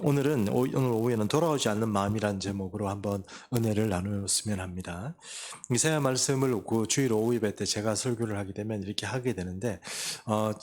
오늘 오후에는 돌아오지 않는 마음이라는 제목으로 한번 은혜를 나누었으면 합니다. 이사야 말씀을 그 주일 오후 예배 때 제가 설교를 하게 되면 이렇게 하게 되는데,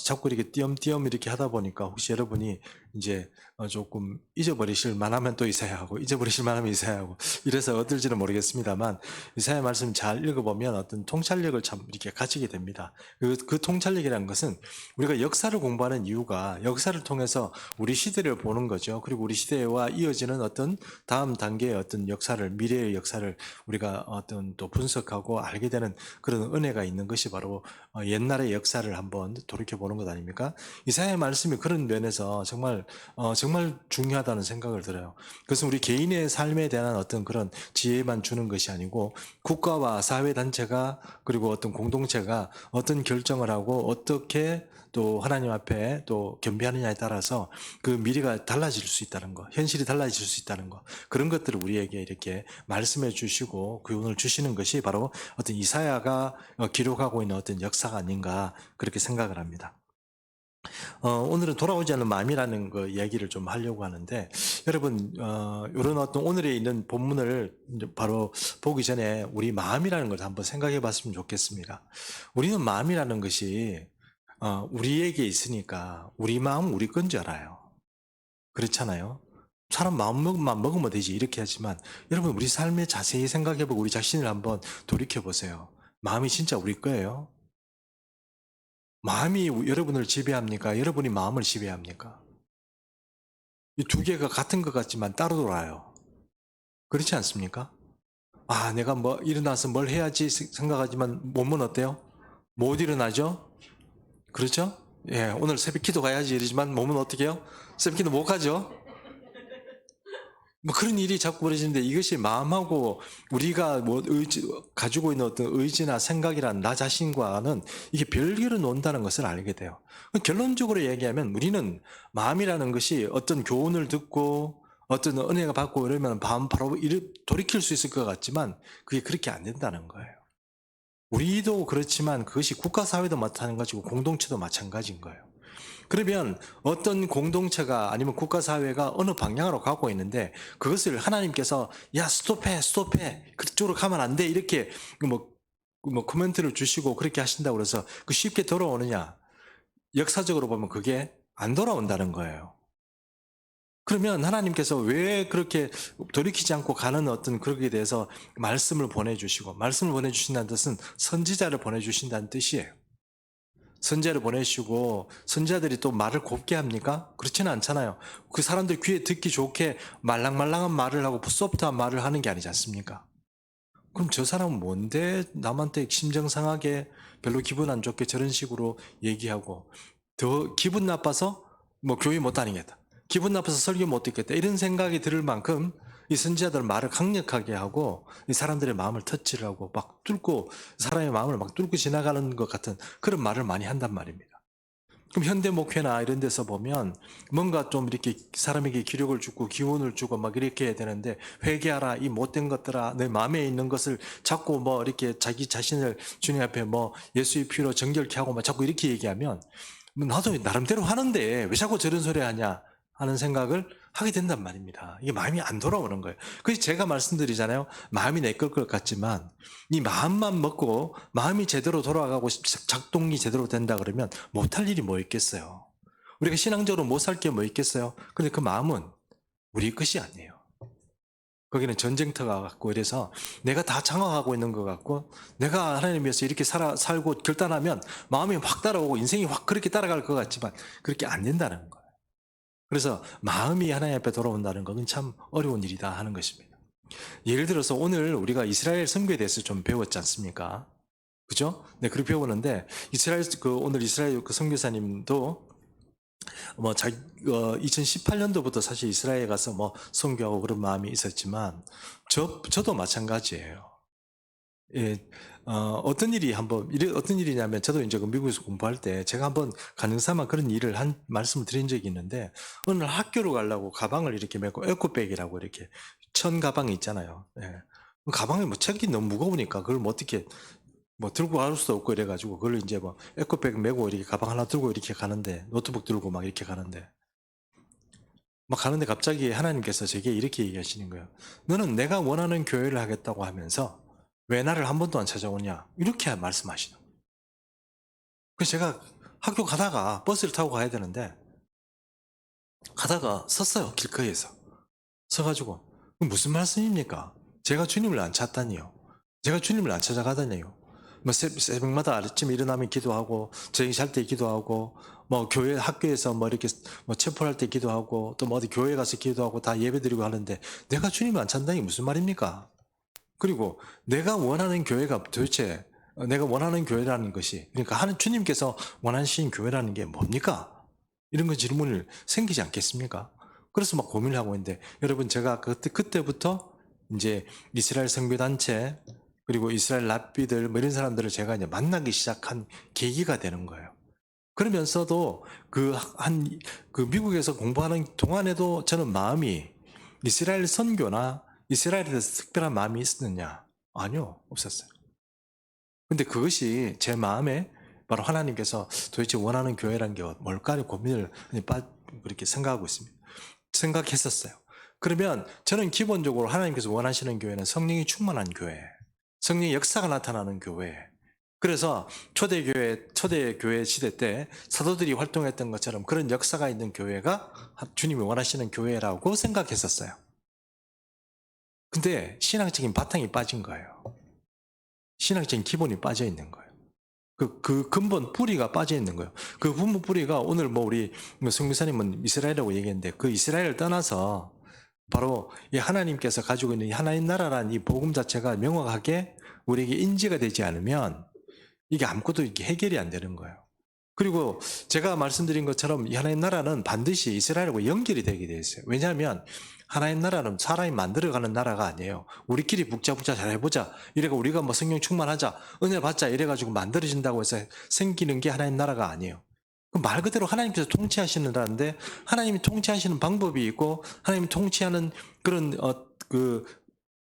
자꾸 이렇게 띄엄띄엄 이렇게 하다 보니까 혹시 여러분이 이제 조금 잊어버리실 만하면 또 이사야 하고, 잊어버리실 만하면 이사야 하고, 이래서 어떨지는 모르겠습니다만, 이사야 말씀 잘 읽어보면 어떤 통찰력을 참 이렇게 가지게 됩니다. 그 통찰력이라는 것은 우리가 역사를 공부하는 이유가 역사를 통해서 우리 시대를 보는 거죠. 그리고 우리 시대와 이어지는 어떤 다음 단계의 어떤 역사를, 미래의 역사를 우리가 어떤 또 분석하고 알게 되는 그런 은혜가 있는 것이 바로 옛날의 역사를 한번 돌이켜 보는 것 아닙니까? 이사야의 말씀이 그런 면에서 정말 중요하다는 생각을 들어요. 그것은 우리 개인의 삶에 대한 어떤 그런 지혜만 주는 것이 아니고 국가와 사회 단체가 그리고 어떤 공동체가 어떤 결정을 하고 어떻게 또 하나님 앞에 또 겸비하느냐에 따라서 그 미래가 달라질 수 있다는 거, 현실이 달라질 수 있다는 거, 그런 것들을 우리에게 이렇게 말씀해 주시고 교훈을 주시는 것이 바로 어떤 이사야가 기록하고 있는 어떤 역사가 아닌가 그렇게 생각을 합니다. 오늘은 돌아오지 않는 마음이라는 거 이야기를 좀 하려고 하는데, 여러분, 이런 어떤 오늘에 있는 본문을 이제 바로 보기 전에 우리 마음이라는 걸 한번 생각해 봤으면 좋겠습니다. 우리는 마음이라는 것이 우리에게 있으니까 우리 마음 우리 건 줄 알아요. 그렇잖아요. 사람 마음만 먹으면 되지 이렇게 하지만 여러분 우리 삶에 자세히 생각해보고 우리 자신을 한번 돌이켜보세요. 마음이 진짜 우리 거예요? 마음이 여러분을 지배합니까? 여러분이 마음을 지배합니까? 이 두 개가 같은 것 같지만 따로 돌아요. 그렇지 않습니까? 내가 뭐 일어나서 뭘 해야지 생각하지만 몸은 어때요? 못 일어나죠? 그렇죠? 예, 오늘 새벽 기도 가야지 이러지만 몸은 어떻게 해요? 새벽 기도 못 가죠? 뭐 그런 일이 자꾸 벌어지는데 이것이 마음하고 우리가 뭐 가지고 있는 어떤 의지나 생각이란 나 자신과는 이게 별개로 논다는 것을 알게 돼요. 결론적으로 얘기하면 우리는 마음이라는 것이 어떤 교훈을 듣고 어떤 은혜가 받고 이러면 바로 돌이킬 수 있을 것 같지만 그게 그렇게 안 된다는 거예요. 우리도 그렇지만 그것이 국가사회도 마찬가지고 공동체도 마찬가지인 거예요. 그러면 어떤 공동체가 아니면 국가사회가 어느 방향으로 가고 있는데 그것을 하나님께서 야 스톱해 그쪽으로 가면 안 돼 이렇게 뭐 코멘트를 주시고 그렇게 하신다고 그래서 그 쉽게 돌아오느냐, 역사적으로 보면 그게 안 돌아온다는 거예요. 그러면 하나님께서 왜 그렇게 돌이키지 않고 가는 어떤 그러기에 대해서 말씀을 보내주신다는 뜻은 선지자를 보내주신다는 뜻이에요. 선지자를 보내시고 선지자들이 또 말을 곱게 합니까? 그렇지는 않잖아요. 그 사람들 귀에 듣기 좋게 말랑말랑한 말을 하고 소프트한 말을 하는 게 아니지 않습니까? 그럼 저 사람은 뭔데 남한테 심정 상하게 별로 기분 안 좋게 저런 식으로 얘기하고 더 기분 나빠서 뭐 교회 못 다니겠다. 기분 나빠서 설교 못 듣겠다. 이런 생각이 들을 만큼 이 선지자들 말을 강력하게 하고 이 사람들의 마음을 터치를 하고 막 뚫고 사람의 마음을 막 뚫고 지나가는 것 같은 그런 말을 많이 한단 말입니다. 그럼 현대 목회나 이런 데서 보면 뭔가 좀 이렇게 사람에게 기력을 주고 기운을 주고 막 이렇게 해야 되는데 회개하라 이 못된 것들아 내 마음에 있는 것을 자꾸 뭐 이렇게 자기 자신을 주님 앞에 뭐 예수의 피로 정결케 하고 막 자꾸 이렇게 얘기하면 뭐 나도 나름대로 하는데 왜 자꾸 저런 소리 하냐 하는 생각을 하게 된단 말입니다. 이게 마음이 안 돌아오는 거예요. 그래서 제가 말씀드리잖아요. 마음이 내 것 같지만 이 마음만 먹고 마음이 제대로 돌아가고 작동이 제대로 된다 그러면 못할 일이 뭐 있겠어요. 우리가 신앙적으로 못 살 게 뭐 있겠어요. 근데 그 마음은 우리 것이 아니에요. 거기는 전쟁터가 같고 이래서 내가 다 장악하고 있는 것 같고 내가 하나님 위해서 이렇게 살고 결단하면 마음이 확 따라오고 인생이 확 그렇게 따라갈 것 같지만 그렇게 안 된다는 거예요. 그래서 마음이 하나님 앞에 돌아온다는 것은 참 어려운 일이다 하는 것입니다. 예를 들어서 오늘 우리가 이스라엘 선교에 대해서 좀 배웠지 않습니까? 그죠? 네, 그렇게 배우는데 오늘 이스라엘 그 선교사님도 뭐 2018년도부터 사실 이스라엘 가서 뭐 선교하고 그런 마음이 있었지만 저도 마찬가지예요. 예, 어떤 일이냐면, 저도 이제 그 미국에서 공부할 때, 제가 한번 가능삼아 그런 일을 말씀을 드린 적이 있는데, 어느 날 학교로 가려고 가방을 이렇게 메고, 에코백이라고 이렇게, 천 가방이 있잖아요. 예. 그 가방에 뭐 책이 너무 무거우니까, 그걸 뭐 어떻게, 뭐 들고 갈 수도 없고 이래가지고, 그걸 이제 뭐, 에코백 메고 이렇게 가방 하나 들고 이렇게 가는데, 노트북 들고 막 이렇게 가는데, 막 가는데 갑자기 하나님께서 제게 이렇게 얘기하시는 거예요. 너는 내가 원하는 교회를 하겠다고 하면서 왜 나를 한 번도 안 찾아오냐? 이렇게 말씀하시는 거예요. 그래서 제가 학교 가다가 버스를 타고 가야 되는데 가다가 섰어요. 길거리에서. 서가지고 무슨 말씀입니까? 제가 주님을 안 찾다니요. 제가 주님을 안 찾아가다니요. 뭐 새벽마다 아침에 일어나면 기도하고 저녁에 잘 때 기도하고 뭐 교회 학교에서 뭐 이렇게 뭐 체포할 때 기도하고 또 뭐 어디 교회 가서 기도하고 다 예배드리고 하는데 내가 주님을 안 찾다니 무슨 말입니까? 그리고 내가 원하는 교회가 도대체 내가 원하는 교회라는 것이 그러니까 주님께서 원하시는 교회라는 게 뭡니까? 이런 거 질문을 생기지 않겠습니까? 그래서 막 고민을 하고 있는데 여러분 제가 그때부터 이제 이스라엘 선교단체 그리고 이스라엘 랍비들 뭐 이런 사람들을 제가 이제 만나기 시작한 계기가 되는 거예요. 그러면서도 그 미국에서 공부하는 동안에도 저는 마음이 이스라엘 선교나 이스라엘에 대해서 특별한 마음이 있었느냐? 아니요, 없었어요. 근데 그것이 제 마음에 바로 하나님께서 도대체 원하는 교회라는 게 뭘까 하는 고민을 그렇게 생각하고 있습니다. 생각했었어요. 그러면 저는 기본적으로 하나님께서 원하시는 교회는 성령이 충만한 교회, 성령의 역사가 나타나는 교회. 그래서 초대교회 시대 때 사도들이 활동했던 것처럼 그런 역사가 있는 교회가 주님이 원하시는 교회라고 생각했었어요. 근데 신앙적인 바탕이 빠진 거예요. 신앙적인 기본이 빠져 있는 거예요. 그 근본 뿌리가 빠져 있는 거예요. 그 근본 뿌리가 오늘 뭐 우리 성미사님은 이스라엘이라고 얘기했는데 그 이스라엘을 떠나서 바로 이 하나님께서 가지고 있는 이 하나님 나라라는 이 복음 자체가 명확하게 우리에게 인지가 되지 않으면 이게 아무것도 이게 해결이 안 되는 거예요. 그리고 제가 말씀드린 것처럼 이 하나님 나라는 반드시 이스라엘하고 연결이 되게 되어 있어요. 왜냐하면 하나님 나라는 사람이 만들어가는 나라가 아니에요. 우리끼리 북자북자 잘해보자. 이래가 우리가 뭐 성령 충만하자. 은혜 받자. 이래가지고 만들어진다고 해서 생기는 게 하나님 나라가 아니에요. 말 그대로 하나님께서 통치하시는 나라인데 하나님이 통치하시는 방법이 있고 하나님이 통치하는 그런 그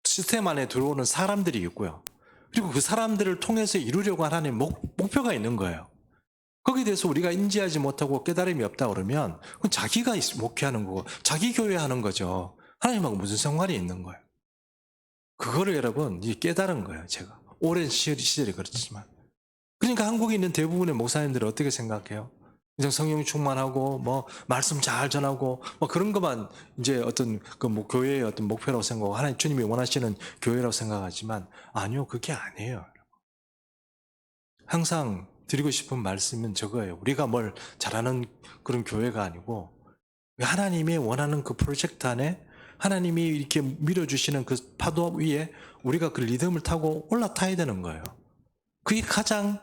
시스템 안에 들어오는 사람들이 있고요. 그리고 그 사람들을 통해서 이루려고 하는 목표가 있는 거예요. 거기에 대해서 우리가 인지하지 못하고 깨달음이 없다 그러면 그건 자기가 목회하는 거고 자기 교회 하는 거죠. 하나님하고 무슨 상관이 있는 거예요. 그거를 여러분 깨달은 거예요. 제가 오랜 시절이 그렇지만 그러니까 한국에 있는 대부분의 목사님들은 어떻게 생각해요? 그냥 성령 충만하고 뭐 말씀 잘 전하고 뭐 그런 것만 이제 어떤 뭐 교회의 어떤 목표라고 생각하고 하나님 주님이 원하시는 교회라고 생각하지만 아니요, 그게 아니에요. 항상 드리고 싶은 말씀은 저거예요. 우리가 뭘 잘하는 그런 교회가 아니고 하나님이 원하는 그 프로젝트 안에 하나님이 이렇게 밀어주시는 그 파도 위에 우리가 그 리듬을 타고 올라타야 되는 거예요. 그게 가장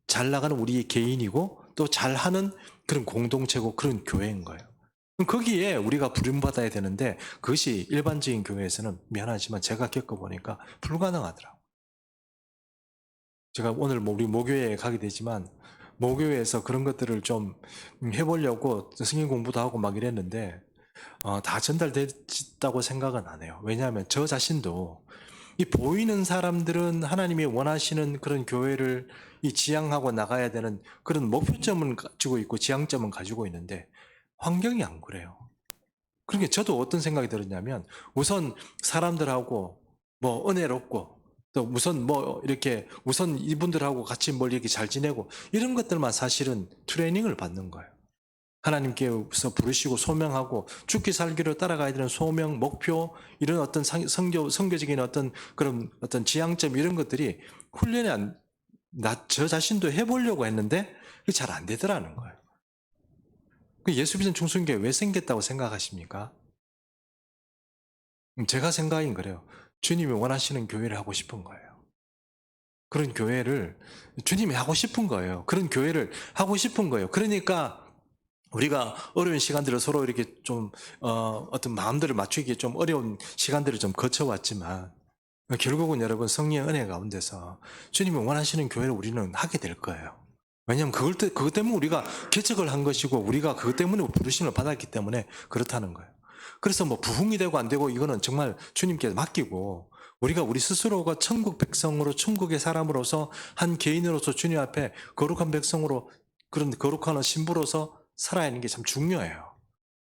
잘 나가는 우리 개인이고 또 잘하는 그런 공동체고 그런 교회인 거예요. 거기에 우리가 부름받아야 되는데 그것이 일반적인 교회에서는 미안하지만 제가 겪어보니까 불가능하더라고요. 제가 오늘 우리 모교회에 가게 되지만 모교회에서 그런 것들을 좀 해보려고 성경 공부도 하고 막 이랬는데 다 전달됐다고 생각은 안 해요. 왜냐하면 저 자신도 이 보이는 사람들은 하나님이 원하시는 그런 교회를 지향하고 나가야 되는 그런 목표점은 가지고 있고 지향점은 가지고 있는데 환경이 안 그래요. 그러니까 저도 어떤 생각이 들었냐면 우선 사람들하고 뭐 은혜롭고 또 우선 뭐 이렇게 우선 이분들하고 같이 뭘 이렇게 잘 지내고 이런 것들만 사실은 트레이닝을 받는 거예요. 하나님께서 부르시고 소명하고 죽기 살기로 따라가야 되는 소명, 목표 이런 어떤 성교적인 어떤 그런 어떤 지향점 이런 것들이 훈련이 저 자신도 해보려고 했는데 그게 잘 안 되더라는 거예요. 그 예수비전 중순교회 왜 생겼다고 생각하십니까? 제가 생각인 그래요. 주님이 원하시는 교회를 하고 싶은 거예요. 그런 교회를 주님이 하고 싶은 거예요. 그런 교회를 하고 싶은 거예요. 그러니까 우리가 어려운 시간들을 서로 이렇게 좀 어떤 마음들을 맞추기 좀 어려운 시간들을 좀 거쳐왔지만 결국은 여러분 성령의 은혜 가운데서 주님이 원하시는 교회를 우리는 하게 될 거예요. 왜냐하면 그것 때문에 우리가 개척을 한 것이고 우리가 그것 때문에 부르심을 받았기 때문에 그렇다는 거예요. 그래서 뭐 부흥이 되고 안 되고 이거는 정말 주님께 맡기고 우리가 우리 스스로가 천국 백성으로 천국의 사람으로서 한 개인으로서 주님 앞에 거룩한 백성으로 그런 거룩한 신부로서 살아야 하는 게 참 중요해요.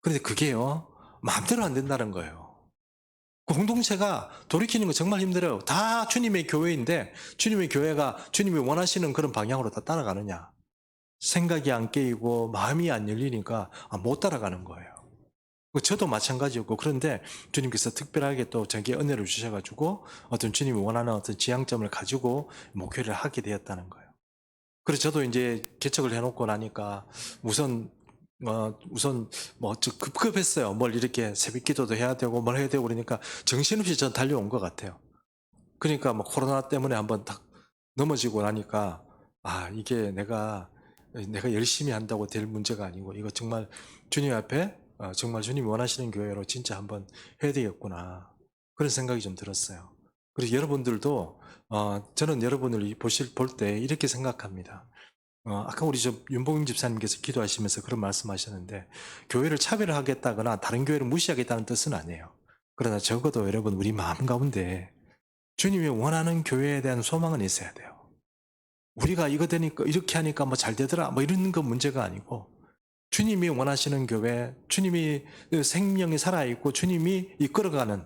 그런데 그게요 마음대로 안 된다는 거예요. 그 공동체가 돌이키는 거 정말 힘들어요. 다 주님의 교회인데 주님의 교회가 주님이 원하시는 그런 방향으로 다 따라가느냐. 생각이 안 깨이고 마음이 안 열리니까 못 따라가는 거예요. 저도 마찬가지였고, 그런데 주님께서 특별하게 또 저에게 은혜를 주셔가지고 어떤 주님이 원하는 어떤 지향점을 가지고 목회를 하게 되었다는 거예요. 그래서 저도 이제 개척을 해놓고 나니까 우선 급급했어요. 뭘 이렇게 새벽 기도도 해야 되고 뭘 해야 되고 그러니까 정신없이 전 달려온 것 같아요. 그러니까 뭐 코로나 때문에 한번 딱 넘어지고 나니까 이게 내가 열심히 한다고 될 문제가 아니고 이거 정말 주님 앞에 정말 주님이 원하시는 교회로 진짜 한번 해야 되겠구나, 그런 생각이 좀 들었어요. 그래서 여러분들도 저는 여러분을 볼 때 이렇게 생각합니다. 아까 우리 윤봉임 집사님께서 기도하시면서 그런 말씀하셨는데, 교회를 차별하겠다거나 다른 교회를 무시하겠다는 뜻은 아니에요. 그러나 적어도 여러분 우리 마음 가운데 주님이 원하는 교회에 대한 소망은 있어야 돼요. 우리가 이거 되니까 이렇게 하니까 뭐 잘 되더라 뭐 이런 건 문제가 아니고, 주님이 원하시는 교회, 주님이 생명이 살아있고 주님이 이끌어가는,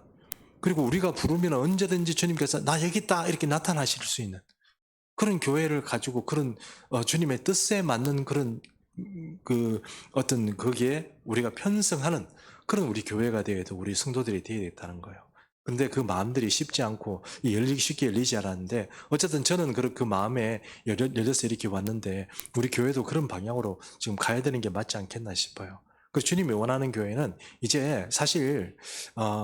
그리고 우리가 부르면 언제든지 주님께서 나 여기 있다 이렇게 나타나실 수 있는 그런 교회를 가지고, 그런 주님의 뜻에 맞는 그런 어떤 거기에 우리가 편성하는 그런 우리 교회가 되어야 돼, 우리 성도들이 되어야 되겠다는 거예요. 근데 그 마음들이 쉽지 않고 쉽게 열리지 않았는데, 어쨌든 저는 그 마음에 열려서 이렇게 왔는데, 우리 교회도 그런 방향으로 지금 가야 되는 게 맞지 않겠나 싶어요. 그 주님이 원하는 교회는 이제 사실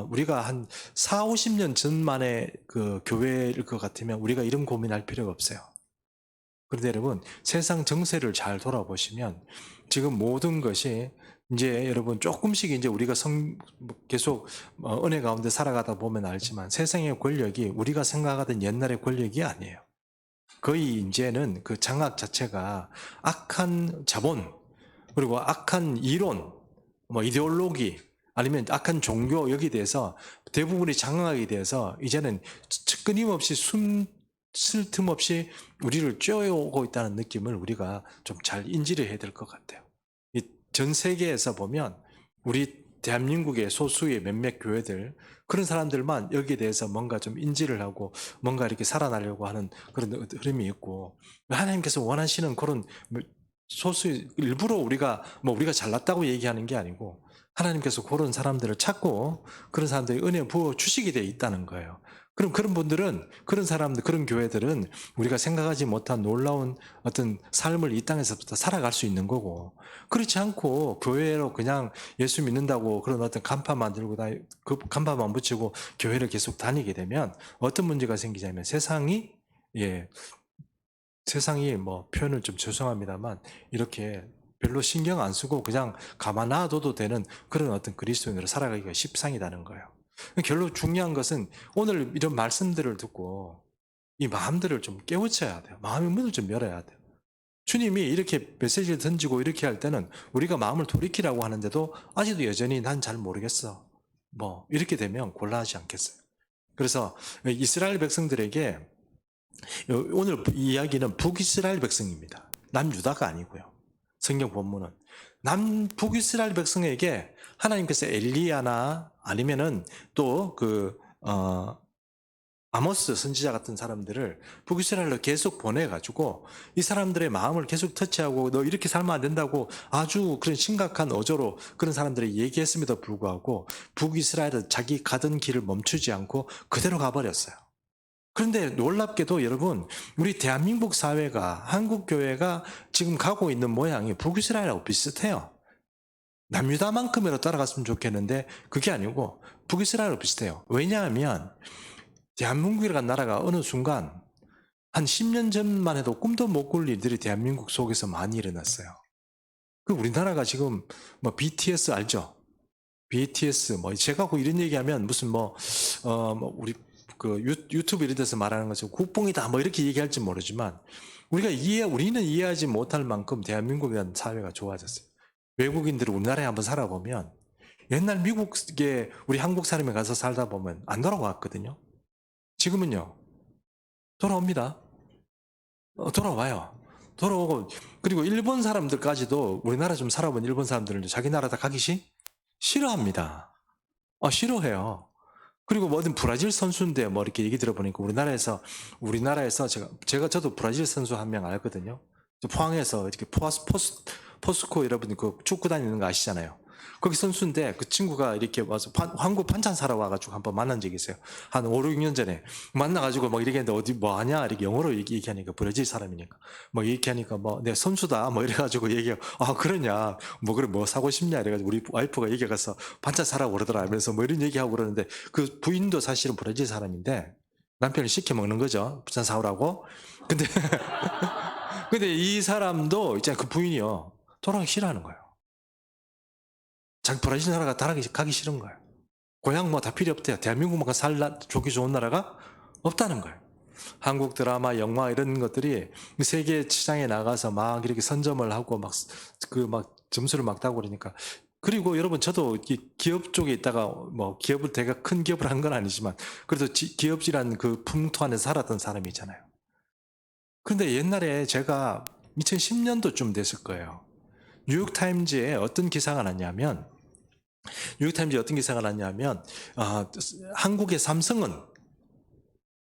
우리가 한 4, 50년 전만의 그 교회일 것 같으면 우리가 이런 고민할 필요가 없어요. 그런데 여러분, 세상 정세를 잘 돌아보시면 지금 모든 것이 이제 여러분 조금씩 이제 우리가 계속 은혜 가운데 살아가다 보면 알지만, 세상의 권력이 우리가 생각하던 옛날의 권력이 아니에요. 거의 이제는 그 장악 자체가 악한 자본, 그리고 악한 이론, 뭐 이데올로기, 아니면 악한 종교, 여기에 대해서 대부분이 장악하게 돼서 이제는 끊임없이 쉴 틈 없이 우리를 쬐어오고 있다는 느낌을 우리가 좀 잘 인지를 해야 될 것 같아요. 전 세계에서 보면 우리 대한민국의 소수의 몇몇 교회들, 그런 사람들만 여기에 대해서 뭔가 좀 인지를 하고 뭔가 이렇게 살아나려고 하는 그런 흐름이 있고, 하나님께서 원하시는 그런 소수, 일부러 우리가 잘났다고 얘기하는 게 아니고, 하나님께서 그런 사람들을 찾고 그런 사람들이 은혜 부어 주시게 돼 있다는 거예요. 그럼 그런 분들은, 그런 사람들, 그런 교회들은 우리가 생각하지 못한 놀라운 어떤 삶을 이 땅에서부터 살아갈 수 있는 거고, 그렇지 않고 교회로 그냥 예수 믿는다고 그런 어떤 간판만 들고 그 간판만 붙이고 교회를 계속 다니게 되면 어떤 문제가 생기냐면, 세상이 뭐 표현은 좀 죄송합니다만 이렇게 별로 신경 안 쓰고 그냥 가만 놔둬도 되는 그런 어떤 그리스도인으로 살아가기가 십상이라는 거예요. 결국 중요한 것은 오늘 이런 말씀들을 듣고 이 마음들을 좀 깨우쳐야 돼요. 마음의 문을 좀 열어야 돼요. 주님이 이렇게 메시지를 던지고 이렇게 할 때는 우리가 마음을 돌이키라고 하는데도 아직도 여전히 난 잘 모르겠어, 뭐 이렇게 되면 곤란하지 않겠어요. 그래서 이스라엘 백성들에게 오늘 이야기는 북이스라엘 백성입니다. 남유다가 아니고요. 성경 본문은 북이스라엘 백성에게 하나님께서 엘리야나 아니면은 또 아모스 선지자 같은 사람들을 북이스라엘로 계속 보내가지고 이 사람들의 마음을 계속 터치하고, 너 이렇게 살면 안 된다고 아주 그런 심각한 어조로 그런 사람들이 얘기했음에도 불구하고 북이스라엘은 자기 가던 길을 멈추지 않고 그대로 가버렸어요. 그런데 놀랍게도 여러분, 우리 대한민국 사회가, 한국 교회가 지금 가고 있는 모양이 북이스라엘하고 비슷해요. 남유다만큼이라도 따라갔으면 좋겠는데 그게 아니고 북이스라엘하고 비슷해요. 왜냐하면 대한민국이라는 나라가 어느 순간 한 10년 전만 해도 꿈도 못 꿀 일들이 대한민국 속에서 많이 일어났어요. 우리나라가 지금 뭐 BTS 알죠? BTS 뭐 제가 이런 얘기하면 무슨 우리 유튜브 이런 데서 말하는 것처럼 국뽕이다 뭐 이렇게 얘기할지 모르지만, 우리는 이해하지 못할 만큼 대한민국이라는 사회가 좋아졌어요. 외국인들이 우리나라에 한번 살아보면 옛날 미국에 우리 한국 사람이 가서 살다 보면 안 돌아왔거든요. 지금은요, 돌아옵니다. 돌아와요. 돌아오고, 그리고 일본 사람들까지도 우리나라 좀 살아본 일본 사람들은 자기 나라 다 가기 싫어합니다. 싫어해요. 그리고 뭐 어딘 브라질 선수인데 뭐 이렇게 얘기 들어보니까 우리나라에서 저도 브라질 선수 한 명 알거든요. 포항에서 이렇게 포스코 여러분 그 축구 다니는 거 아시잖아요. 거기 선수인데 그 친구가 이렇게 와서 한국 반찬 사러 와가지고 한번 만난 적이 있어요. 한 5, 6년 전에 만나가지고 막 이렇게 했는데 어디 뭐 하냐 이렇게 영어로 얘기하니까 브라질 사람이니까 뭐 얘기하니까 뭐 내 선수다 뭐 이래가지고 얘기해. 그러냐 뭐 그래 뭐 사고 싶냐 이래가지고 우리 와이프가 얘기가서 반찬 사라고 그러더라 하면서 뭐 이런 얘기하고 그러는데 그 부인도 사실은 브라질 사람인데 남편을 시켜 먹는 거죠. 반찬 사오라고. 근데 근데 이 사람도 이제 그 부인이요 돌아가기 싫어하는 거예요. 자기 브라질 나라가 가기 싫은 거예요. 고향 뭐 다 필요 없대요. 대한민국만 좋기 좋은 나라가 없다는 거예요. 한국 드라마, 영화 이런 것들이 세계 시장에 나가서 막 이렇게 선점을 하고 막 점수를 막 따고 그러니까. 그리고 여러분 저도 기업 쪽에 있다가 뭐 기업을 되게 큰 기업을 한 건 아니지만 그래도 기업이란 그 풍토 안에서 살았던 사람이잖아요. 그런데 옛날에 제가 2010년도쯤 됐을 거예요. 뉴욕타임즈에 어떤 기사가 났냐면 뉴욕타임즈에 어떤 기사가 났냐면 한국의 삼성은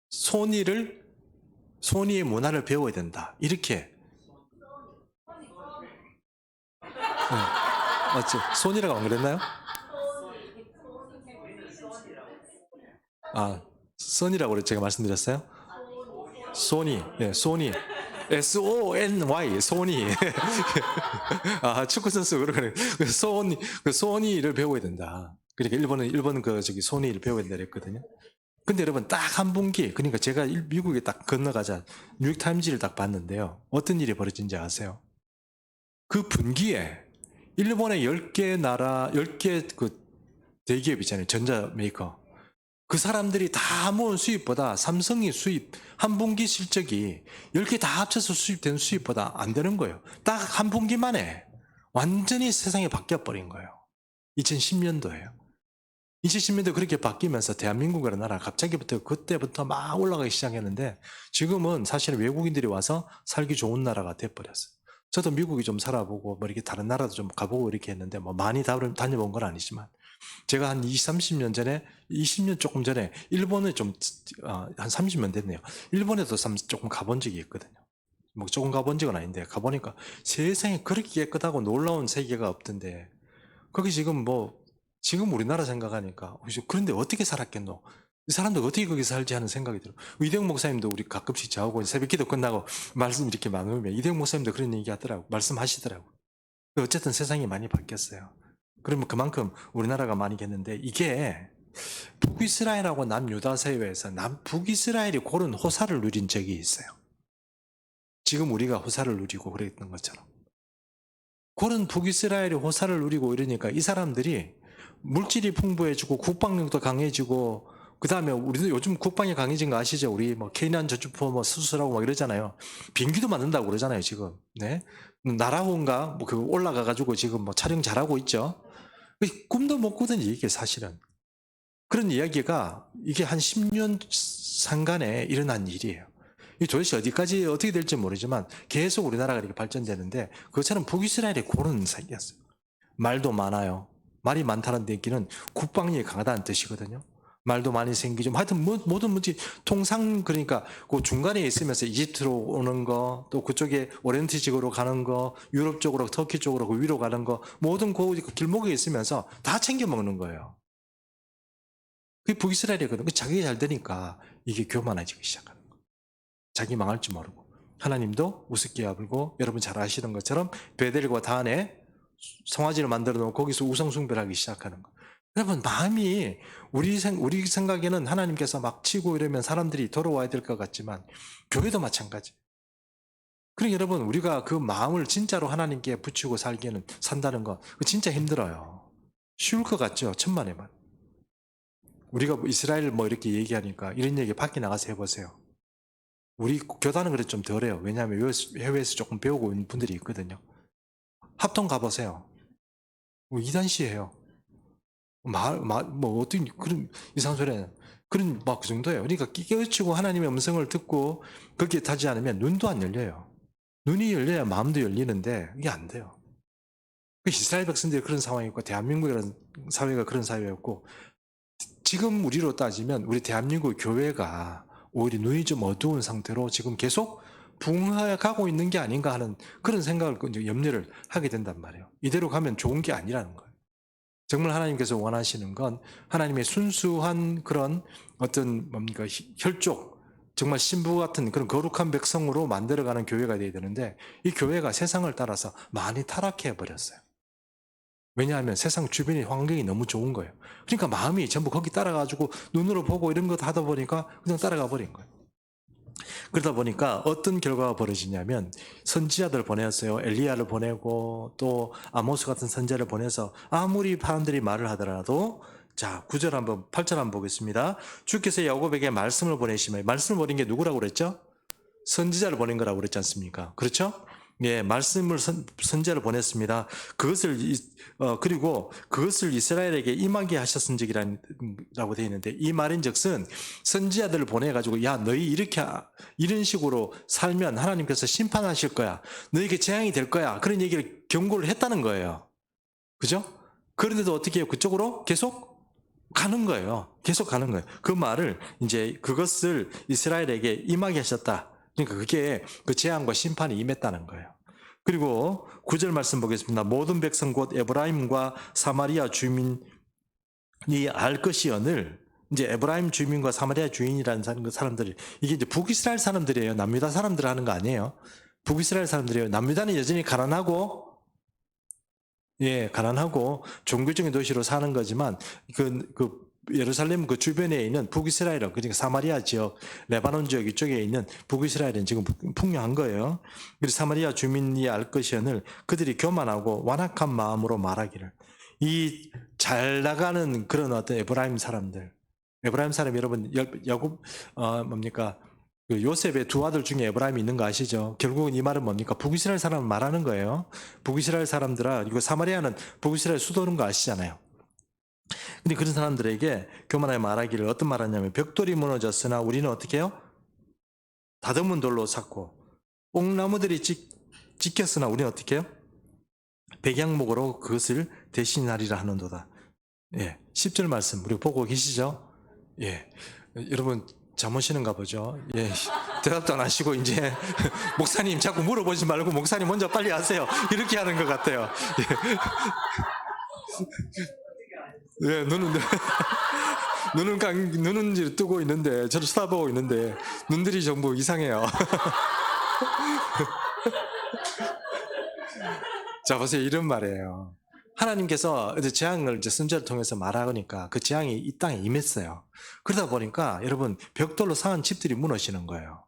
소니의 문화를 배워야 된다. 이렇게. 네. 맞죠? 소니라고 안 그랬나요? 써니라고 그래 제가 말씀드렸어요? 소니, 예, 소니. SONY, 소니. 축구 선수 그러네. 소니를 배워야 된다. 그러니까 일본은 소니를 배워야 된다 그랬거든요. 근데 여러분 딱 한 분기, 그러니까 제가 미국에 딱 건너가자 뉴욕타임즈를 딱 봤는데요. 어떤 일이 벌어진지 아세요? 그 분기에 일본의 10개 그 대기업 있잖아요. 전자 메이커. 그 사람들이 다 모은 수입보다 삼성이 한 분기 실적이 10개 다 합쳐서 수입된 수입보다 안 되는 거예요. 딱 한 분기 만에 완전히 세상이 바뀌어 버린 거예요. 2010년도에요. 2010년도 그렇게 바뀌면서 대한민국이라는 나라가 갑자기부터 그때부터 막 올라가기 시작했는데 지금은 사실 외국인들이 와서 살기 좋은 나라가 돼버렸어요. 저도 미국이 좀 살아보고 뭐 이렇게 다른 나라도 좀 가보고 이렇게 했는데 뭐 많이 다녀본 건 아니지만 제가 한 20, 30년 전에 20년 조금 전에 일본에 한 30년 됐네요. 일본에도 조금 가본 적이 있거든요. 뭐 조금 가본 적은 아닌데 가보니까 세상에 그렇게 깨끗하고 놀라운 세계가 없던데 거기 지금 우리나라 생각하니까 그런데 어떻게 살았겠노? 이 사람들 어떻게 거기 살지 하는 생각이 들어요. 이대용 목사님도 우리 가끔씩 저하고 새벽 기도 끝나고 말씀 이렇게 나누면 이대용 목사님도 그런 얘기 하더라고 말씀하시더라고. 어쨌든 세상이 많이 바뀌었어요. 그러면 그만큼 우리나라가 많이 겠는데 이게 북이스라엘하고 남유다 사이에서 북이스라엘이 그런 호사를 누린 적이 있어요. 지금 우리가 호사를 누리고 그랬던 것처럼. 그런 북이스라엘이 호사를 누리고 이러니까 이 사람들이 물질이 풍부해지고 국방력도 강해지고 그 다음에 우리도 요즘 국방이 강해진 거 아시죠? 우리 뭐 K9 저주포 뭐 수술하고 막 이러잖아요. 비행기도 만든다고 그러잖아요, 지금. 네. 나라호인가 뭐 그 올라가가지고 지금 뭐 촬영 잘하고 있죠. 꿈도 못 꾸던 얘기예요, 사실은. 그런 이야기가 이게 한 10년 상간에 일어난 일이에요. 이 도대체 어디까지 어떻게 될지 모르지만 계속 우리나라가 이렇게 발전되는데 그것처럼 북이스라엘이 그런 사이였어요. 말도 많아요. 말이 많다는 얘기는 국방력이 강하다는 뜻이거든요. 말도 많이 생기죠. 하여튼 모든 문제 통상 그러니까 그 중간에 있으면서 이집트로 오는 거, 또 그쪽에 오리엔트 지역으로 가는 거, 유럽 쪽으로 터키 쪽으로 그 위로 가는 거 모든 그 길목에 있으면서 다 챙겨 먹는 거예요. 그게 북이스라엘이거든. 자기가 잘 되니까 이게 교만해지기 시작하는 거예요. 자기 망할 줄 모르고. 하나님도 우습게 여기고 여러분 잘 아시는 것처럼 베델과 단에 성화지를 만들어 놓고 거기서 우상숭배를 하기 시작하는 거. 여러분 마음이 우리 생각에는 하나님께서 막 치고 이러면 사람들이 돌아와야 될 것 같지만 교회도 마찬가지. 그러니까 여러분 우리가 그 마음을 진짜로 하나님께 붙이고 산다는 거 진짜 힘들어요. 쉬울 것 같죠? 천만에만. 우리가 이스라엘 뭐 이렇게 얘기하니까 이런 얘기 밖에 나가서 해보세요. 우리 교단은 그래도 좀 덜해요. 왜냐하면 해외에서 조금 배우고 있는 분들이 있거든요. 합동 가보세요. 뭐 이단시해요. 뭐 어떤 그런 이상한 소리는 그런 막 그 정도예요. 그러니까 깨우치고 하나님의 음성을 듣고 그렇게 타지 않으면 눈도 안 열려요. 눈이 열려야 마음도 열리는데 이게 안 돼요. 이스라엘 백성들이 그런 상황이고 대한민국이라는 사회가 그런 사회였고, 지금 우리로 따지면 우리 대한민국 교회가 오히려 눈이 좀 어두운 상태로 지금 계속 붕해가고 있는 게 아닌가 하는 그런 생각을, 염려를 하게 된단 말이에요. 이대로 가면 좋은 게 아니라는 거예요. 정말 하나님께서 원하시는 건 하나님의 순수한 그런 어떤 뭡니까 혈족, 정말 신부 같은 그런 거룩한 백성으로 만들어가는 교회가 되어야 되는데, 이 교회가 세상을 따라서 많이 타락해 버렸어요. 왜냐하면 세상 주변의 환경이 너무 좋은 거예요. 그러니까 마음이 전부 거기 따라가지고 눈으로 보고 이런 것 하다 보니까 그냥 따라가 버린 거예요. 그러다 보니까 어떤 결과가 벌어지냐면, 선지자들 보냈어요. 엘리야를 보내고 또 아모스 같은 선지자를 보내서 아무리 사람들이 말을 하더라도, 자, 9절 한번 8절 한번 보겠습니다. 주께서 야곱에게 말씀을 보내시면, 말씀을 보낸 게 누구라고 그랬죠? 선지자를 보낸 거라고 그랬지 않습니까? 그렇죠? 예, 말씀을 선지자를 보냈습니다. 그리고 그것을 이스라엘에게 임하게 하셨은적이라고 되어 있는데, 이 말인즉슨 선지자들을 보내가지고, 야, 너희 이런 식으로 살면 하나님께서 심판하실 거야. 너에게 재앙이 될 거야. 그런 얘기를 경고를 했다는 거예요. 그죠? 그런데도 어떻게 해요? 그쪽으로 계속 가는 거예요. 계속 가는 거예요. 그 말을 이제 그것을 이스라엘에게 임하게 하셨다. 그러니까 그게 그 재앙과 심판이 임했다는 거예요. 그리고 9절 말씀 보겠습니다. 모든 백성 곧 에브라임과 사마리아 주민이 알 것이언을, 이제 에브라임 주민과 사마리아 주인이라는 사람들이, 이게 이제 북이스라엘 사람들이에요. 남유다 사람들 하는 거 아니에요. 북이스라엘 사람들이에요. 남유다는 여전히 가난하고, 예, 가난하고 종교적인 도시로 사는 거지만, 예루살렘 그 주변에 있는 북이스라엘, 그러니까 사마리아 지역, 레바논 지역 이쪽에 있는 북이스라엘은 지금 풍요한 거예요. 그래서 사마리아 주민이 알 것이언을 그들이 교만하고 완악한 마음으로 말하기를. 이 잘 나가는 그런 어떤 에브라임 사람, 여러분, 야곱, 뭡니까? 그 요셉의 두 아들 중에 에브라임이 있는 거 아시죠? 결국은 이 말은 뭡니까? 북이스라엘 사람을 말하는 거예요. 북이스라엘 사람들아, 이거 사마리아는 북이스라엘 수도는 거 아시잖아요. 근데 그런 사람들에게 교만하게 말하기를, 어떤 말하냐면, 벽돌이 무너졌으나 우리는 어떻게 해요? 다듬은 돌로 샀고, 옥나무들이 찍혔으나 우리는 어떻게 해요? 백양목으로 그것을 대신하리라 하는도다. 예, 10절 말씀 우리 보고 계시죠? 예, 여러분 잠 오시는가 보죠? 예, 대답도 안 하시고 이제 목사님 자꾸 물어보지 말고 목사님 먼저 빨리 하세요. 이렇게 하는 것 같아요. 예, 눈은 이제 뜨고 있는데, 저를 쳐다보고 있는데 눈들이 전부 이상해요. 자, 보세요. 이런 말이에요. 하나님께서 재앙을 이제 선지자를 통해서 말하니까 그 재앙이 이 땅에 임했어요. 그러다 보니까 여러분, 벽돌로 쌓은 집들이 무너지는 거예요.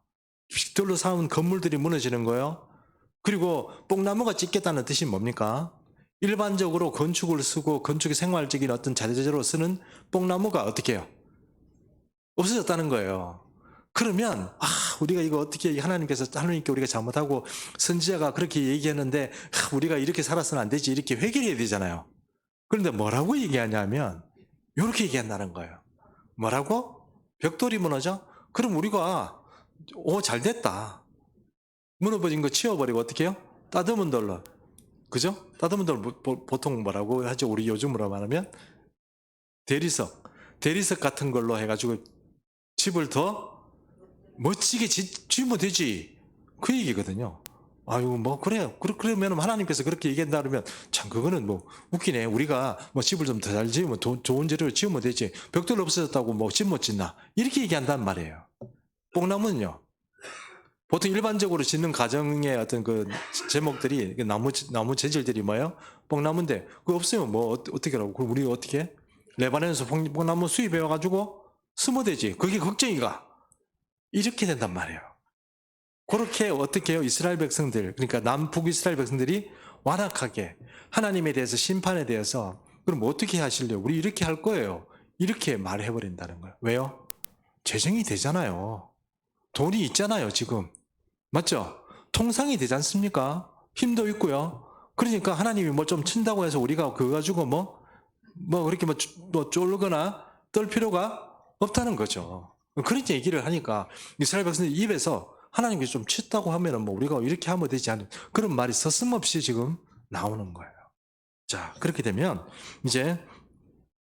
벽돌로 쌓은 건물들이 무너지는 거예요. 그리고 뽕나무가 찢겼다는 뜻이 뭡니까? 일반적으로 건축을 쓰고 건축의 생활적인 어떤 자재로 쓰는 뽕나무가 어떻게 해요? 없어졌다는 거예요. 그러면 우리가 이거 어떻게, 하나님께 우리가 잘못하고 선지자가 그렇게 얘기했는데 우리가 이렇게 살아서는 안 되지, 이렇게 회개해야 되잖아요. 그런데 뭐라고 얘기하냐면 이렇게 얘기한다는 거예요. 뭐라고? 벽돌이 무너져? 그럼 우리가 잘 됐다. 무너버린 거 치워버리고 어떻게 해요? 따듬은 돌로. 그죠? 따듬은 돌 보통 뭐라고 하죠? 우리 요즘으로 말하면 대리석 같은 걸로 해가지고 집을 더 멋지게 지으면 되지. 그 얘기거든요. 아유, 뭐, 그래요. 그러면 하나님께서 그렇게 얘기한다 그러면, 참, 그거는 뭐, 웃기네. 우리가 뭐 집을 좀 더 잘 지으면, 좋은 재료를 지으면 되지. 벽돌 없어졌다고 뭐 집 못 짓나. 이렇게 얘기한단 말이에요. 뽕나무는요, 보통 일반적으로 짓는 가정의 어떤 그 제목들이, 나무 재질들이 뭐예요? 뽕나무인데, 그거 없으면 뭐, 어떻게 하라고. 그럼 우리 어떻게 해? 레바논에서 뽕나무 수입해와가지고, 쓰면 되지. 그게 걱정이가. 이렇게 된단 말이에요. 그렇게 어떻게 해요? 이스라엘 백성들, 그러니까 남북 이스라엘 백성들이 완악하게 하나님에 대해서, 심판에 대해서, 그럼 어떻게 하실래요? 우리 이렇게 할 거예요. 이렇게 말해버린다는 거예요. 왜요? 재정이 되잖아요. 돈이 있잖아요, 지금. 맞죠? 통상이 되지 않습니까? 힘도 있고요. 그러니까 하나님이 뭐 좀 친다고 해서 우리가 그거 가지고 그렇게 쫄거나 떨 필요가 없다는 거죠. 그런 얘기를 하니까 이스라엘 백성들 입에서 하나님께서 좀 쳤다고 하면은 우리가 이렇게 하면 되지 않은 그런 말이 서슴없이 지금 나오는 거예요. 자, 그렇게 되면 이제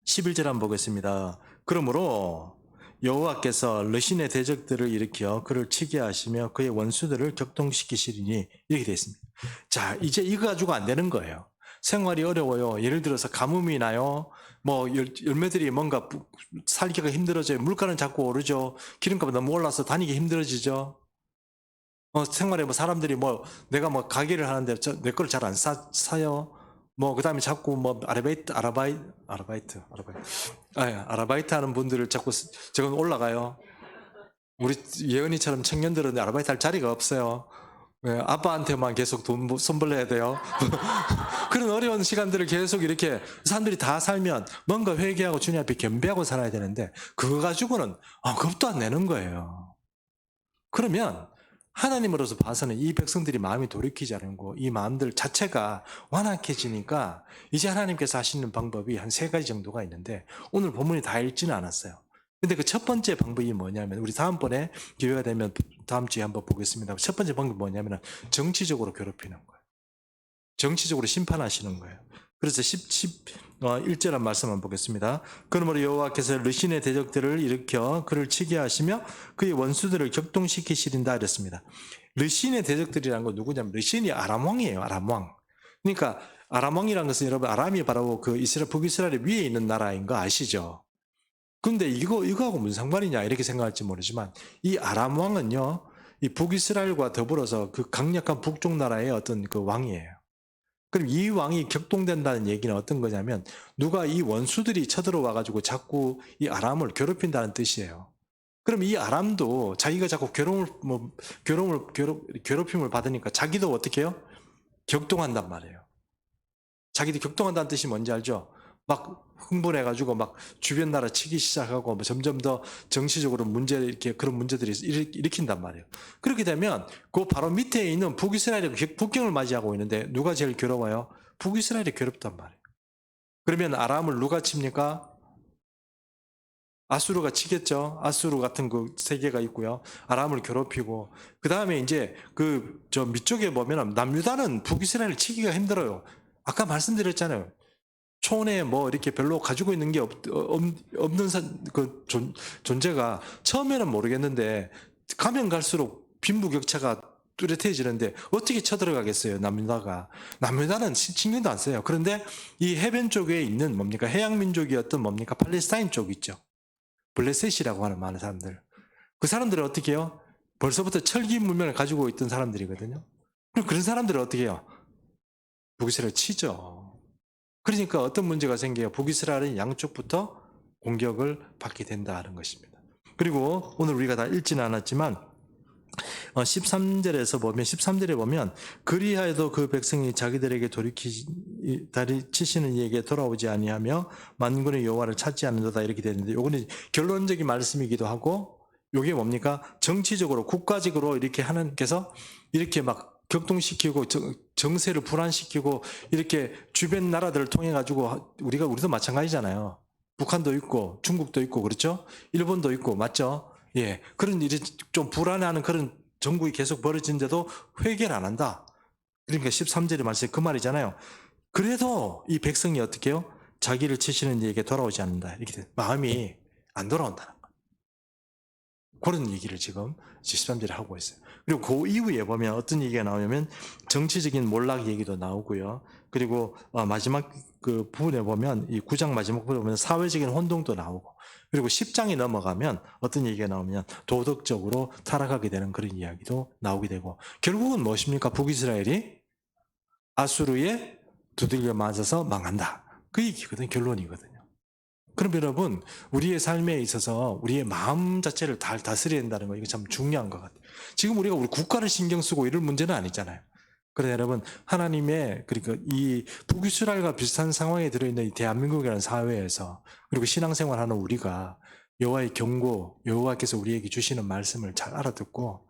11절 한번 보겠습니다. 그러므로 여호와께서 르신의 대적들을 일으켜 그를 치게 하시며 그의 원수들을 격동시키시리니 이렇게 되어 있습니다. 자, 이제 이거 가지고 안 되는 거예요. 생활이 어려워요. 예를 들어서 가뭄이 나요. 뭐 열매들이 뭔가 살기가 힘들어져요. 물가는 자꾸 오르죠. 기름값이 너무 올라서 다니기 힘들어지죠. 생활에 뭐 사람들이 뭐 내가 뭐 가게를 하는데 내 걸 잘 안 사요. 뭐 그다음에 자꾸 뭐 아르바이트 하는 분들을 자꾸 저건 올라가요. 우리 예은이처럼 청년들은 아르바이트 할 자리가 없어요. 예, 아빠한테만 계속 돈 손벌려야 돼요. 그런 어려운 시간들을 계속 이렇게 사람들이 다 살면 뭔가 회개하고 주님 앞에 겸비하고 살아야 되는데 그거 가지고는 겁도 안 내는 거예요. 그러면 하나님으로서 봐서는 이 백성들이 마음이 돌이키지 않고 이 마음들 자체가 완악해지니까 이제 하나님께서 하시는 방법이 한 3가지 정도가 있는데 오늘 본문이 다 읽지는 않았어요. 근데 그 첫 번째 방법이 뭐냐면 우리 다음번에 기회가 되면 다음 주에 한번 보겠습니다. 첫 번째 방법이 뭐냐면 정치적으로 괴롭히는 거예요. 정치적으로 심판하시는 거예요. 그래서 1절 한 말씀만 보겠습니다. 그러므로 여호와께서 르신의 대적들을 일으켜 그를 치게 하시며 그의 원수들을 격동시키시린다 이랬습니다. 르신의 대적들이라는 건 누구냐면 르신이 아람왕이에요. 아람왕. 그러니까 아람왕이라는 것은 여러분 아람이 바로 그 북이스라엘 위에 있는 나라인 거 아시죠? 근데 이거하고 무슨 상관이냐 이렇게 생각할지 모르지만 이 아람왕은요 이 북이스라엘과 더불어서 그 강력한 북쪽 나라의 어떤 그 왕이에요. 그럼 이 왕이 격동된다는 얘기는 어떤 거냐면 누가 이 원수들이 쳐들어와 가지고 자꾸 이 아람을 괴롭힌다는 뜻이에요. 그럼 이 아람도 자기가 자꾸 괴롭힘을 받으니까 자기도 어떻게 해요? 격동한단 말이에요. 자기도 격동한다는 뜻이 뭔지 알죠? 막 흥분해가지고 막 주변 나라 치기 시작하고 뭐 점점 더 정치적으로 그런 문제들이 일으킨단 말이에요. 그렇게 되면 그 바로 밑에 있는 북이스라엘이 국경을 맞이하고 있는데 누가 제일 괴로워요? 북이스라엘이 괴롭단 말이에요. 그러면 아람을 누가 칩니까? 아수르가 치겠죠. 아수르 같은 그 세계가 있고요. 아람을 괴롭히고 그 다음에 이제 저 밑쪽에 보면 남유다는 북이스라엘을 치기가 힘들어요. 아까 말씀드렸잖아요. 촌에 뭐 이렇게 별로 가지고 있는 게 없는 존재가 처음에는 모르겠는데 가면 갈수록 빈부격차가 뚜렷해지는데 어떻게 쳐들어가겠어요, 남유다가. 남유다는 신경도 안 써요. 그런데 이 해변 쪽에 있는 뭡니까? 해양민족이었던 뭡니까? 팔레스타인 쪽 있죠. 블레셋이라고 하는 많은 사람들. 그 사람들은 어떻게 해요? 벌써부터 철기 문명을 가지고 있던 사람들이거든요. 그럼 그런 사람들은 어떻게 해요? 북이스라엘 치죠. 그러니까 어떤 문제가 생겨요? 북이스라엘은 양쪽부터 공격을 받게 된다는 것입니다. 그리고 오늘 우리가 다 읽지는 않았지만 13절에 보면 그리하여도 그 백성이 자기들에게 치시는 이에게 돌아오지 아니하며 만군의 여호와를 찾지 않는도다 이렇게 되는데 이거는 결론적인 말씀이기도 하고 이게 뭡니까? 정치적으로 국가적으로 이렇게 하나님께서 이렇게 막 격동시키고 정세를 불안시키고 이렇게 주변 나라들을 통해 가지고 우리도 마찬가지잖아요. 북한도 있고 중국도 있고 그렇죠? 일본도 있고 맞죠? 예, 그런 일이 좀 불안해하는 그런 정국이 계속 벌어지는데도 회개를 안 한다. 그러니까 13절의 말씀이 그 말이잖아요. 그래도 이 백성이 어떻게 해요? 자기를 치시는 이에게 돌아오지 않는다. 이렇게 마음이 안 돌아온다는 거예요. 그런 얘기를 지금 13절에 하고 있어요. 그리고 그 이후에 보면 어떤 얘기가 나오냐면 정치적인 몰락 얘기도 나오고요. 그리고 마지막 그 부분에 보면 이 9장 마지막 부분에 보면 사회적인 혼동도 나오고 그리고 10장이 넘어가면 어떤 얘기가 나오면 도덕적으로 타락하게 되는 그런 이야기도 나오게 되고 결국은 무엇입니까? 북이스라엘이 아수르에 두들겨 맞아서 망한다. 그 얘기거든요. 결론이거든요. 그럼 여러분 우리의 삶에 있어서 우리의 마음 자체를 다스려야 된다는 거 이거 참 중요한 것 같아요. 지금 우리 국가를 신경 쓰고 이럴 문제는 아니잖아요. 그래서 여러분 하나님의 그러니까 이 북이스라엘과 비슷한 상황에 들어있는 이 대한민국이라는 사회에서 그리고 신앙생활하는 우리가 여호와의 경고, 여호와께서 우리에게 주시는 말씀을 잘 알아듣고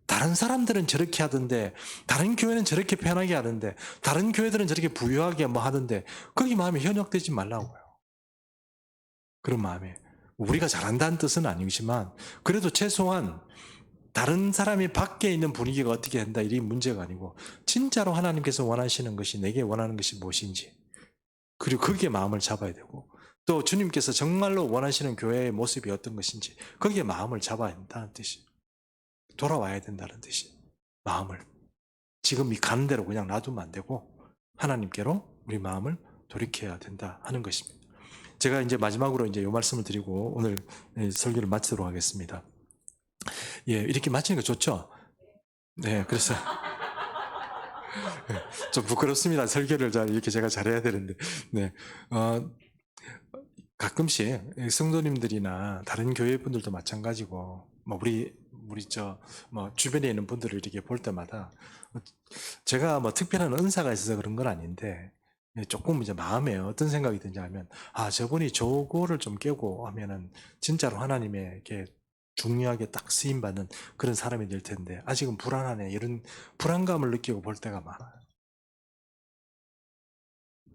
다른 사람들은 저렇게 하던데 다른 교회는 저렇게 편하게 하던데 다른 교회들은 저렇게 부유하게 뭐 하던데 거기 마음이 현혹되지 말라고요. 그런 마음에 우리가 잘한다는 뜻은 아니지만 그래도 최소한 다른 사람이 밖에 있는 분위기가 어떻게 된다 이게 문제가 아니고 진짜로 하나님께서 원하시는 것이 내게 원하는 것이 무엇인지 그리고 거기에 마음을 잡아야 되고 또 주님께서 정말로 원하시는 교회의 모습이 어떤 것인지 거기에 마음을 잡아야 된다는 뜻이, 돌아와야 된다는 뜻이, 마음을 지금 이 가는 대로 그냥 놔두면 안 되고 하나님께로 우리 마음을 돌이켜야 된다 하는 것입니다. 제가 이제 마지막으로 이제 이 말씀을 드리고 오늘 설교를 마치도록 하겠습니다. 예, 이렇게 마치는 거 좋죠? 네, 그래서 좀 부끄럽습니다. 설교를 이렇게 제가 잘해야 되는데, 네, 가끔씩 성도님들이나 다른 교회 분들도 마찬가지고, 뭐 우리 뭐 주변에 있는 분들을 이렇게 볼 때마다 제가 뭐 특별한 은사가 있어서 그런 건 아닌데 조금 이제 마음에 어떤 생각이 드냐 하면, 아, 저분이 저거를 좀 깨고 하면은 진짜로 하나님에게 중요하게 딱 쓰임받는 그런 사람이 될 텐데 아직은 불안하네, 이런 불안감을 느끼고 볼 때가 많아요.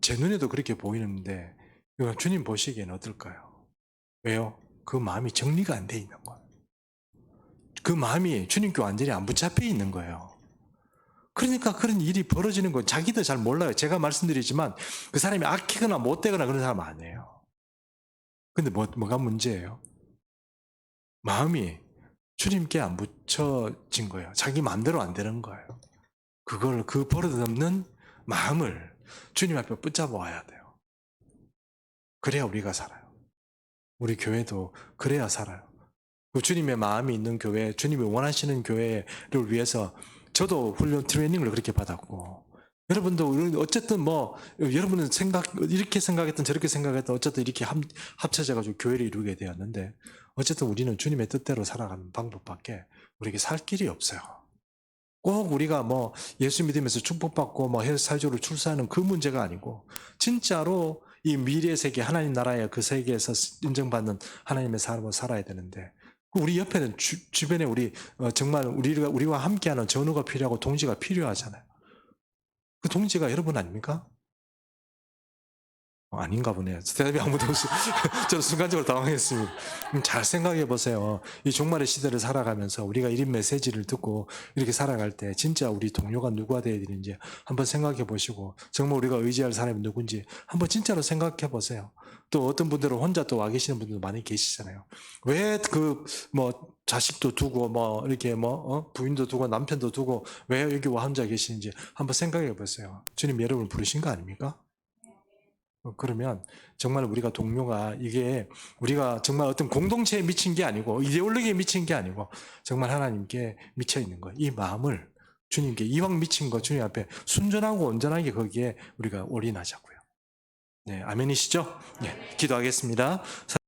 제 눈에도 그렇게 보이는데 이거 주님 보시기에는 어떨까요? 왜요? 그 마음이 정리가 안 돼 있는 거예요. 그 마음이 주님께 완전히 안 붙잡혀 있는 거예요. 그러니까 그런 일이 벌어지는 건 자기도 잘 몰라요. 제가 말씀드리지만 그 사람이 악히거나 못되거나 그런 사람 아니에요. 근데 뭐가 문제예요? 마음이 주님께 안 붙여진 거예요. 자기 마음대로 안 되는 거예요. 그 버릇없는 마음을 주님 앞에 붙잡아 와야 돼요. 그래야 우리가 살아요. 우리 교회도 그래야 살아요. 그 주님의 마음이 있는 교회, 주님이 원하시는 교회를 위해서 저도 훈련 트레이닝을 그렇게 받았고, 여러분도 어쨌든 뭐 여러분은 이렇게 생각했던 저렇게 생각했던 어쨌든 이렇게 합쳐져가지고 교회를 이루게 되었는데, 어쨌든 우리는 주님의 뜻대로 살아가는 방법밖에 우리에게 살 길이 없어요. 꼭 우리가 뭐 예수 믿으면서 축복받고 뭐 사회적으로 출세하는 그 문제가 아니고, 진짜로 이 미래 세계, 하나님 나라의 그 세계에서 인정받는 하나님의 삶을 살아야 되는데, 우리 옆에는 주변에 정말 우리와 함께하는 전우가 필요하고 동지가 필요하잖아요. 그 동지가 여러분 아닙니까? 아닌가 보네요. 대답이 아무도 없어요. 저는 순간적으로 당황했습니다. 잘 생각해 보세요. 이 종말의 시대를 살아가면서 우리가 1인 메시지를 듣고 이렇게 살아갈 때 진짜 우리 동료가 누가 되어야 되는지 한번 생각해 보시고, 정말 우리가 의지할 사람이 누군지 한번 진짜로 생각해 보세요. 또 어떤 분들은 혼자 또 와 계시는 분들도 많이 계시잖아요. 왜 자식도 두고 이렇게 부인도 두고 남편도 두고 왜 여기 와 혼자 계시는지 한번 생각해 보세요. 주님 여러분을 부르신 거 아닙니까? 그러면 정말 우리가 동료가, 이게 우리가 정말 어떤 공동체에 미친 게 아니고 이데올로기에 미친 게 아니고 정말 하나님께 미쳐 있는 거, 이 마음을 주님께 이왕 미친 거 주님 앞에 순전하고 온전하게 거기에 우리가 올인하자고요. 네, 아멘이시죠? 네, 기도하겠습니다.